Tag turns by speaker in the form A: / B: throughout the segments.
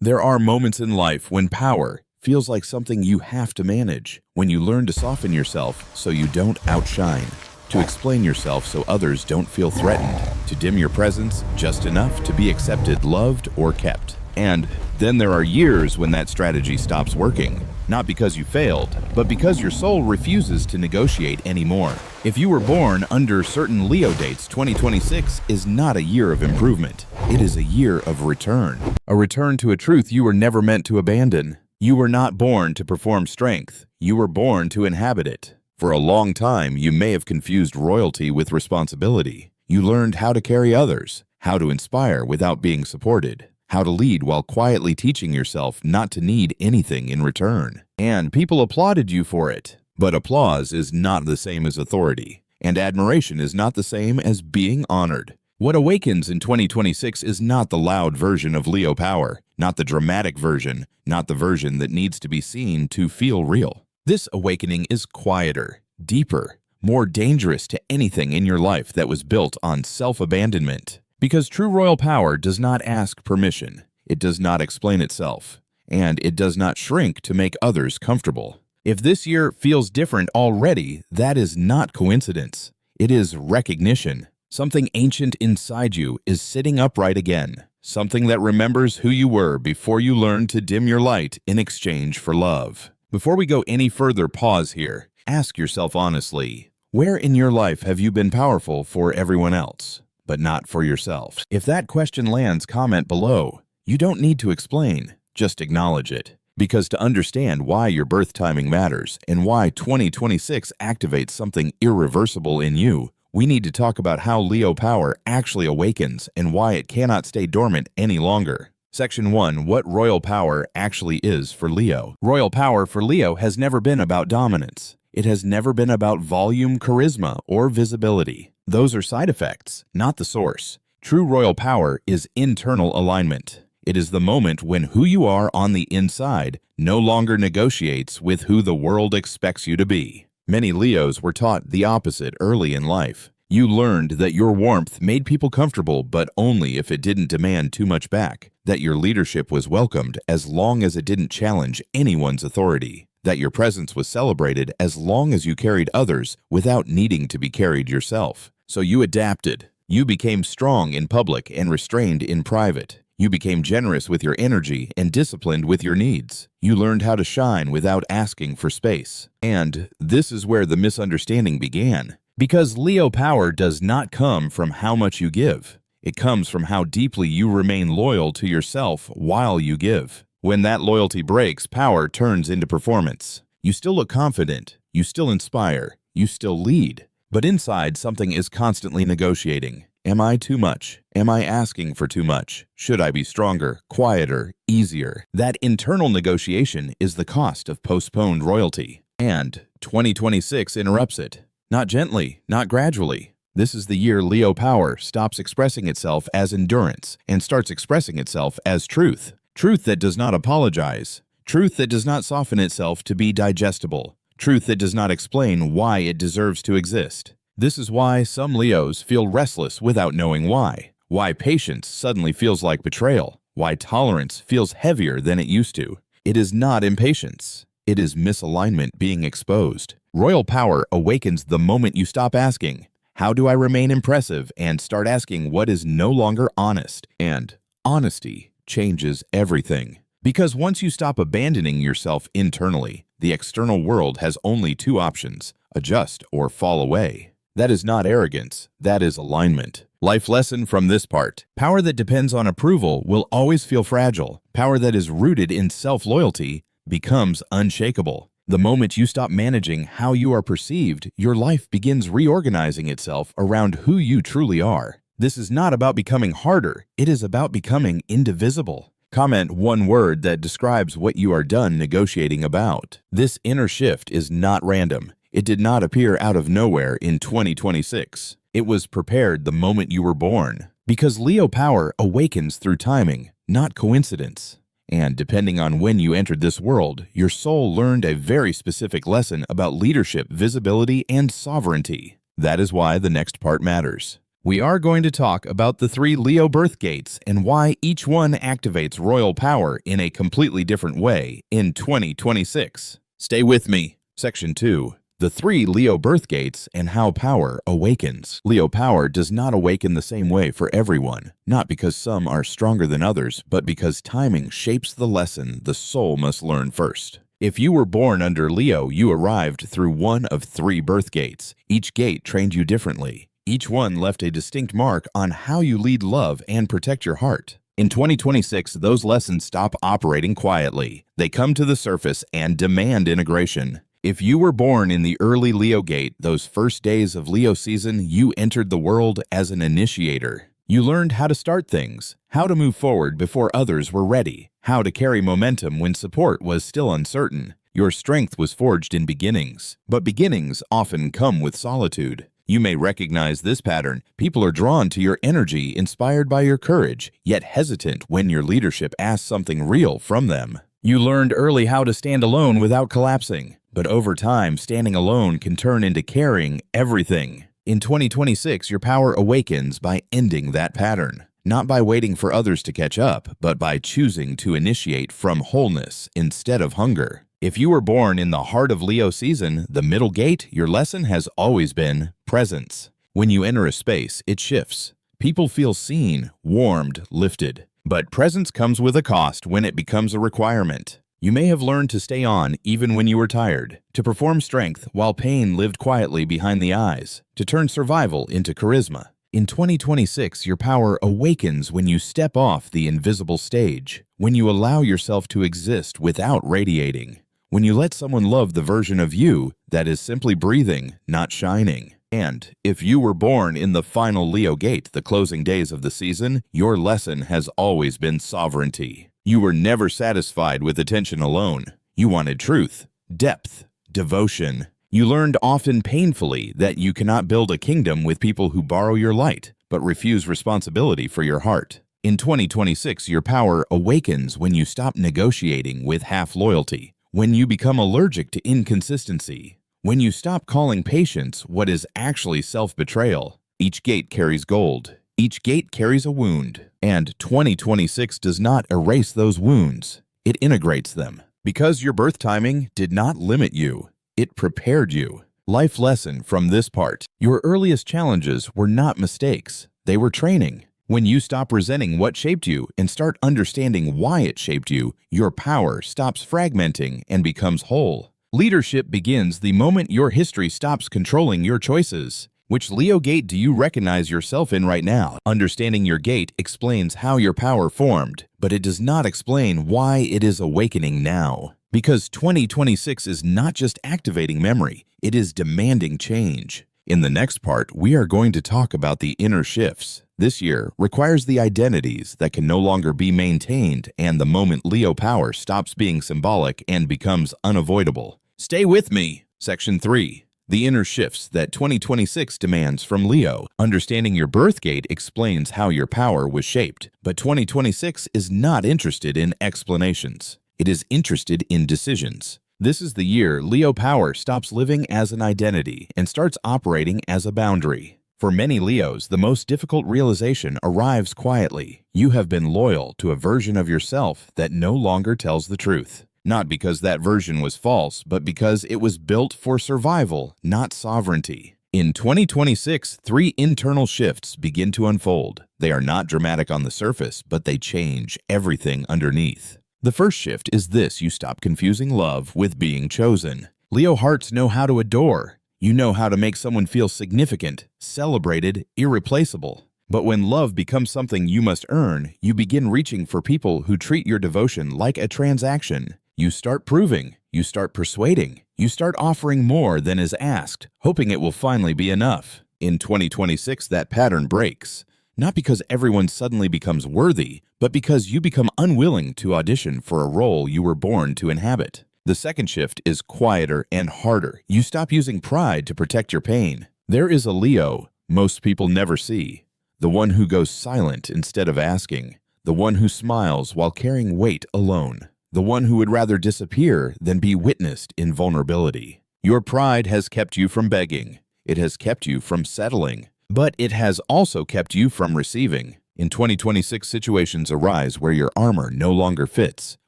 A: There are moments in life when power feels like something you have to manage, when you learn to soften yourself so you don't outshine, to explain yourself so others don't feel threatened, to dim your presence just enough to be accepted, loved, or kept. And then there are years when that strategy stops working, not because you failed, but because your soul refuses to negotiate anymore. If you were born under certain Leo dates, 2026 is not a year of improvement. It is a year of return. A return to a truth you were never meant to abandon. You were not born to perform strength. You were born to inhabit it. For a long time, you may have confused royalty with responsibility. You learned how to carry others, how to inspire without being supported, how to lead while quietly teaching yourself not to need anything in return. And people applauded you for it. But applause is not the same as authority, and admiration is not the same as being honored. What awakens in 2026 is not the loud version of Leo power, not the dramatic version, not the version that needs to be seen to feel real. This awakening is quieter, deeper, more dangerous to anything in your life that was built on self-abandonment. Because true royal power does not ask permission, it does not explain itself, and it does not shrink to make others comfortable. If this year feels different already, that is not coincidence. It is recognition. Something ancient inside you is sitting upright again. Something that remembers who you were before you learned to dim your light in exchange for love. Before we go any further, pause here. Ask yourself honestly, where in your life have you been powerful for everyone else, but not for yourself? If that question lands, comment below. You don't need to explain, just acknowledge it. Because to understand why your birth timing matters and why 2026 activates something irreversible in you, we need to talk about how Leo power actually awakens and why it cannot stay dormant any longer. Section 1. What royal power actually is for Leo. Royal power for Leo has never been about dominance. It has never been about volume, charisma, or visibility. Those are side effects, not the source. True royal power is internal alignment. It is the moment when who you are on the inside no longer negotiates with who the world expects you to be. Many Leos were taught the opposite early in life. You learned that your warmth made people comfortable, but only if it didn't demand too much back. That your leadership was welcomed as long as it didn't challenge anyone's authority. That your presence was celebrated as long as you carried others without needing to be carried yourself. So you adapted. You became strong in public and restrained in private. You became generous with your energy and disciplined with your needs. You learned how to shine without asking for space. And this is where the misunderstanding began. Because Leo power does not come from how much you give. It comes from how deeply you remain loyal to yourself while you give. When that loyalty breaks, power turns into performance. You still look confident. You still inspire. You still lead. But inside, something is constantly negotiating. Am I too much? Am I asking for too much? Should I be stronger, quieter, easier? That internal negotiation is the cost of postponed royalty. And 2026 interrupts it. Not gently, not gradually. This is the year Leo power stops expressing itself as endurance and starts expressing itself as truth. Truth that does not apologize. Truth that does not soften itself to be digestible. Truth that does not explain why it deserves to exist. This is why some Leos feel restless without knowing why. Why patience suddenly feels like betrayal. Why tolerance feels heavier than it used to. It is not impatience. It is misalignment being exposed. Royal power awakens the moment you stop asking, how do I remain impressive, and start asking what is no longer honest. And honesty changes everything. Because once you stop abandoning yourself internally, the external world has only two options, adjust or fall away. That is not arrogance, that is alignment. Life lesson from this part. Power that depends on approval will always feel fragile. Power that is rooted in self-loyalty becomes unshakable. The moment you stop managing how you are perceived, your life begins reorganizing itself around who you truly are. This is not about becoming harder, it is about becoming indivisible. Comment one word that describes what you are done negotiating about. This inner shift is not random. It did not appear out of nowhere in 2026. It was prepared the moment you were born. Because Leo power awakens through timing, not coincidence. And depending on when you entered this world, your soul learned a very specific lesson about leadership, visibility, and sovereignty. That is why the next part matters. We are going to talk about the 3 Leo birth gates and why each one activates royal power in a completely different way in 2026. Stay with me. Section 2. The 3 Leo birth gates and how power awakens. Leo power does not awaken the same way for everyone, not because some are stronger than others, but because timing shapes the lesson the soul must learn first. If you were born under Leo, you arrived through one of 3 birth gates. Each gate trained you differently. Each one left a distinct mark on how you lead love and protect your heart. In 2026, those lessons stop operating quietly. They come to the surface and demand integration. If you were born in the early Leo gate, those first days of Leo season, you entered the world as an initiator. You learned how to start things, how to move forward before others were ready, how to carry momentum when support was still uncertain. Your strength was forged in beginnings, but beginnings often come with solitude. You may recognize this pattern. People are drawn to your energy, inspired by your courage, yet hesitant when your leadership asks something real from them. You learned early how to stand alone without collapsing, but over time, standing alone can turn into carrying everything. In 2026, your power awakens by ending that pattern, not by waiting for others to catch up, but by choosing to initiate from wholeness instead of hunger. If you were born in the heart of Leo season, the middle gate, your lesson has always been presence. When you enter a space, it shifts. People feel seen, warmed, lifted. But presence comes with a cost when it becomes a requirement. You may have learned to stay on even when you were tired, to perform strength while pain lived quietly behind the eyes, to turn survival into charisma. In 2026, your power awakens when you step off the invisible stage, when you allow yourself to exist without radiating, when you let someone love the version of you that is simply breathing, not shining. And if you were born in the final Leo gate, the closing days of the season, your lesson has always been sovereignty. You were never satisfied with attention alone. You wanted truth, depth, devotion. You learned often painfully that you cannot build a kingdom with people who borrow your light, but refuse responsibility for your heart. In 2026, your power awakens when you stop negotiating with half-loyalty, when you become allergic to inconsistency, when you stop calling patience what is actually self-betrayal. Each gate carries gold. Each gate carries a wound. And 2026 does not erase those wounds. It integrates them. Because your birth timing did not limit you, it prepared you. Life lesson from this part. Your earliest challenges were not mistakes. They were training. When you stop resenting what shaped you and start understanding why it shaped you, your power stops fragmenting and becomes whole. Leadership begins the moment your history stops controlling your choices. Which Leo gate do you recognize yourself in right now? Understanding your gate explains how your power formed, but it does not explain why it is awakening now. Because 2026 is not just activating memory, it is demanding change. In the next part, we are going to talk about the inner shifts. This year requires the identities that can no longer be maintained and the moment Leo power stops being symbolic and becomes unavoidable. Stay with me. Section 3. The inner shifts that 2026 demands from Leo. Understanding your birth gate explains how your power was shaped, but 2026 is not interested in explanations. It is interested in decisions. This is the year Leo power stops living as an identity and starts operating as a boundary. For many Leos, the most difficult realization arrives quietly. You have been loyal to a version of yourself that no longer tells the truth. Not because that version was false, but because it was built for survival, not sovereignty. In 2026, 3 internal shifts begin to unfold. They are not dramatic on the surface, but they change everything underneath. The first shift is this: you stop confusing love with being chosen. Leo hearts know how to adore. You know how to make someone feel significant, celebrated, irreplaceable. But when love becomes something you must earn, you begin reaching for people who treat your devotion like a transaction. You start proving, you start persuading, you start offering more than is asked, hoping it will finally be enough. In 2026, that pattern breaks. Not because everyone suddenly becomes worthy, but because you become unwilling to audition for a role you were born to inhabit. The second shift is quieter and harder. You stop using pride to protect your pain. There is a Leo most people never see. The one who goes silent instead of asking. The one who smiles while carrying weight alone. The one who would rather disappear than be witnessed in vulnerability. Your pride has kept you from begging. It has kept you from settling. but it has also kept you from receiving. In 2026, situations arise where your armor no longer fits,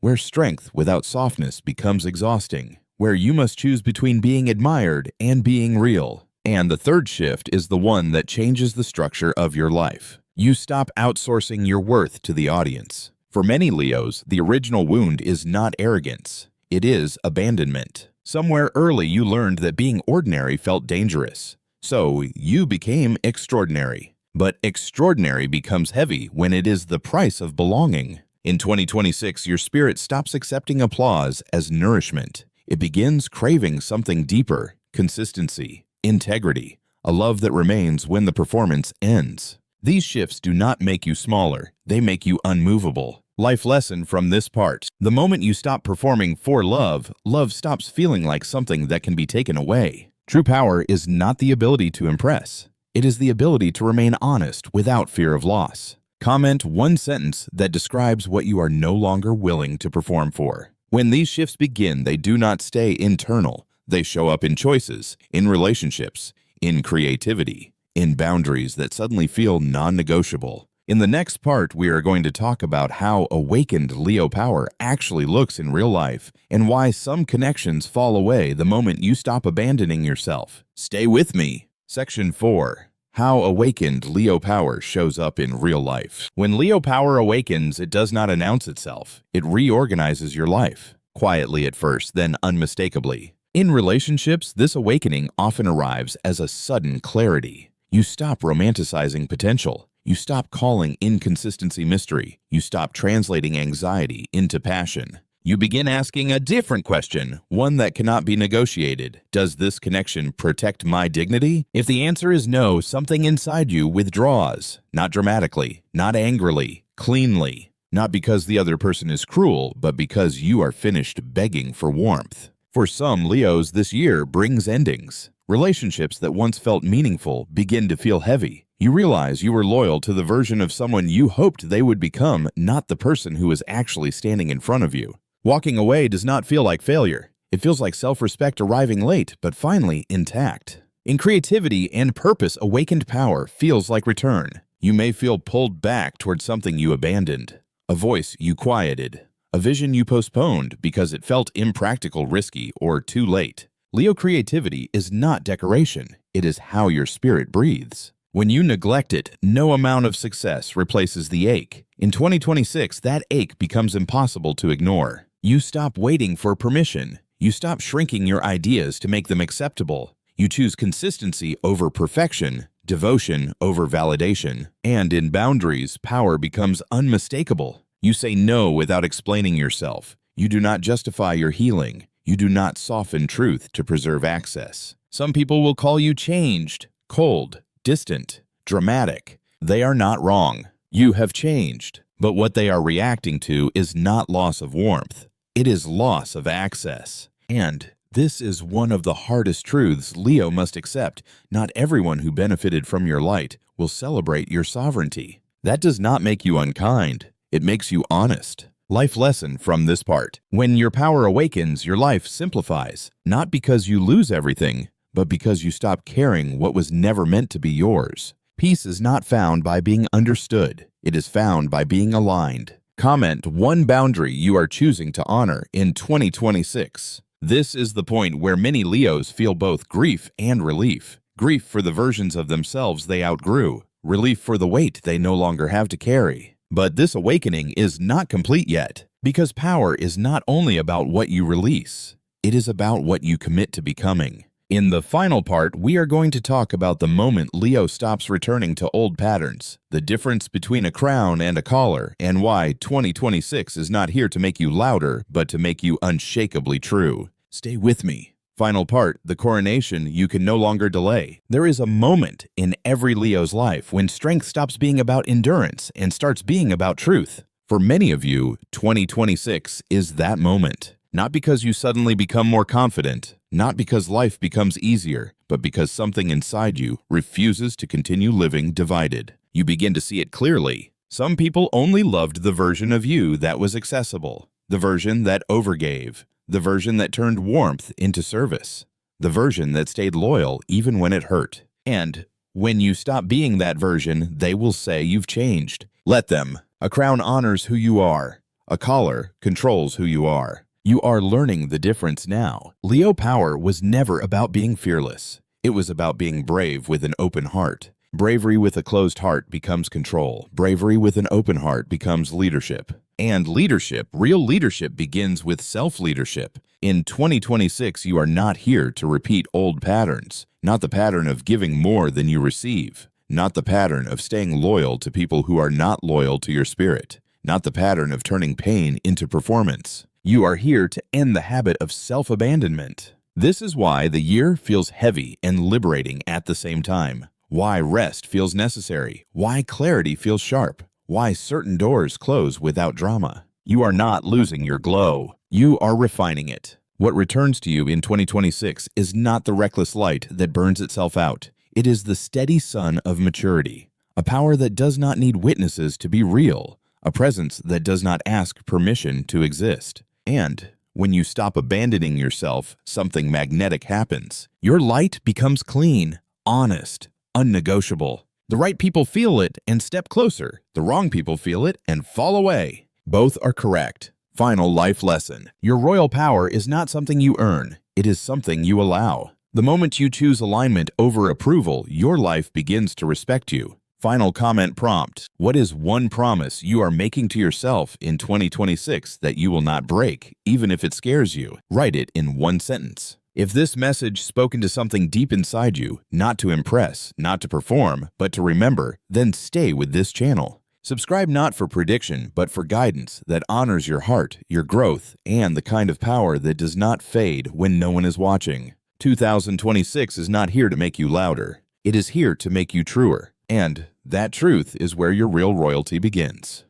A: where strength without softness becomes exhausting, where you must choose between being admired and being real. And the third shift is the one that changes the structure of your life. You stop outsourcing your worth to the audience. For many Leos, the original wound is not arrogance. It is abandonment. Somewhere early you learned that being ordinary felt dangerous. So you became extraordinary. But extraordinary becomes heavy when it is the price of belonging. In 2026, your spirit stops accepting applause as nourishment. It begins craving something deeper: consistency, integrity, a love that remains when the performance ends. These shifts do not make you smaller, they make you unmovable. Life lesson from this part: the moment you stop performing for love, love stops feeling like something that can be taken away. True power is not the ability to impress. It is the ability to remain honest without fear of loss. Comment one sentence that describes what you are no longer willing to perform for. When these shifts begin, they do not stay internal. They show up in choices, in relationships, in creativity, in boundaries that suddenly feel non-negotiable. In the next part, we are going to talk about how awakened Leo power actually looks in real life and why some connections fall away the moment you stop abandoning yourself. Stay with me. Section 4. How awakened Leo power shows up in real life. When Leo power awakens, it does not announce itself. It reorganizes your life. Quietly at first, then unmistakably. In relationships, this awakening often arrives as a sudden clarity. You stop romanticizing potential. You stop calling inconsistency mystery. You stop translating anxiety into passion. You begin asking a different question, one that cannot be negotiated. Does this connection protect my dignity? If the answer is no, something inside you withdraws. Not dramatically, not angrily, cleanly. Not because the other person is cruel, but because you are finished begging for warmth. For some Leos, this year brings endings. Relationships that once felt meaningful begin to feel heavy. You realize you were loyal to the version of someone you hoped they would become, not the person who is actually standing in front of you. Walking away does not feel like failure. It feels like self-respect arriving late, but finally intact. In creativity and purpose, awakened power feels like return. You may feel pulled back towards something you abandoned, a voice you quieted, a vision you postponed because it felt impractical, risky, or too late. Leo creativity is not decoration. It is how your spirit breathes. When you neglect it, no amount of success replaces the ache. In 2026, that ache becomes impossible to ignore. You stop waiting for permission. You stop shrinking your ideas to make them acceptable. You choose consistency over perfection, devotion over validation. And in boundaries, power becomes unmistakable. You say no without explaining yourself. You do not justify your healing. You do not soften truth to preserve access. Some people will call you changed, cold, distant, dramatic. They are not wrong. You have changed. But what they are reacting to is not loss of warmth. It is loss of access. And this is one of the hardest truths Leo must accept. Not everyone who benefited from your light will celebrate your sovereignty. That does not make you unkind. It makes you honest. Life lesson from this part: when your power awakens, your life simplifies, not because you lose everything, but because you stop caring what was never meant to be yours. Peace is not found by being understood. It is found by being aligned. Comment one boundary you are choosing to honor in 2026. This is the point where many Leos feel both grief and relief. Grief for the versions of themselves they outgrew. Relief for the weight they no longer have to carry. But this awakening is not complete yet, because power is not only about what you release, it is about what you commit to becoming. In the final part, we are going to talk about the moment Leo stops returning to old patterns, the difference between a crown and a collar, and why 2026 is not here to make you louder, but to make you unshakably true. Stay with me. Final part, the coronation you can no longer delay. There is a moment in every Leo's life when strength stops being about endurance and starts being about truth. For many of you, 2026 is that moment. Not because you suddenly become more confident, not because life becomes easier, but because something inside you refuses to continue living divided. You begin to see it clearly. Some people only loved the version of you that was accessible, the version that overgave, the version that turned warmth into service, the version that stayed loyal even when it hurt. And When you stop being that version, they will say you've changed. Let them. A crown honors who you are. A collar controls who you are. You are learning the difference now. Leo power was never about being fearless. It was about being brave with an open heart. Bravery with a closed heart becomes control. Bravery with an open heart becomes leadership. And leadership, real leadership, begins with self-leadership. In 2026, you are not here to repeat old patterns. Not the pattern of giving more than you receive. Not the pattern of staying loyal to people who are not loyal to your spirit. Not the pattern of turning pain into performance. You are here to end the habit of self-abandonment. This is why the year feels heavy and liberating at the same time. Why rest feels necessary. Why clarity feels sharp. Why certain doors close without drama. You are not losing your glow. You are refining it. What returns to you in 2026 is not the reckless light that burns itself out. It is the steady sun of maturity. A power that does not need witnesses to be real. A presence that does not ask permission to exist. And when you stop abandoning yourself, something magnetic happens. Your light becomes clean, honest, unnegotiable. The right people feel it and step closer. The wrong people feel it and fall away. Both are correct. Final life lesson. Your royal power is not something you earn. It is something you allow. The moment you choose alignment over approval, your life begins to respect you. Final comment prompt. What is one promise you are making to yourself in 2026 that you will not break, even if it scares you? Write it in one sentence. If this message spoke into something deep inside you, not to impress, not to perform, but to remember, then stay with this channel. Subscribe not for prediction, but for guidance that honors your heart, your growth, and the kind of power that does not fade when no one is watching. 2026 is not here to make you louder. It is here to make you truer. And that truth is where your real royalty begins.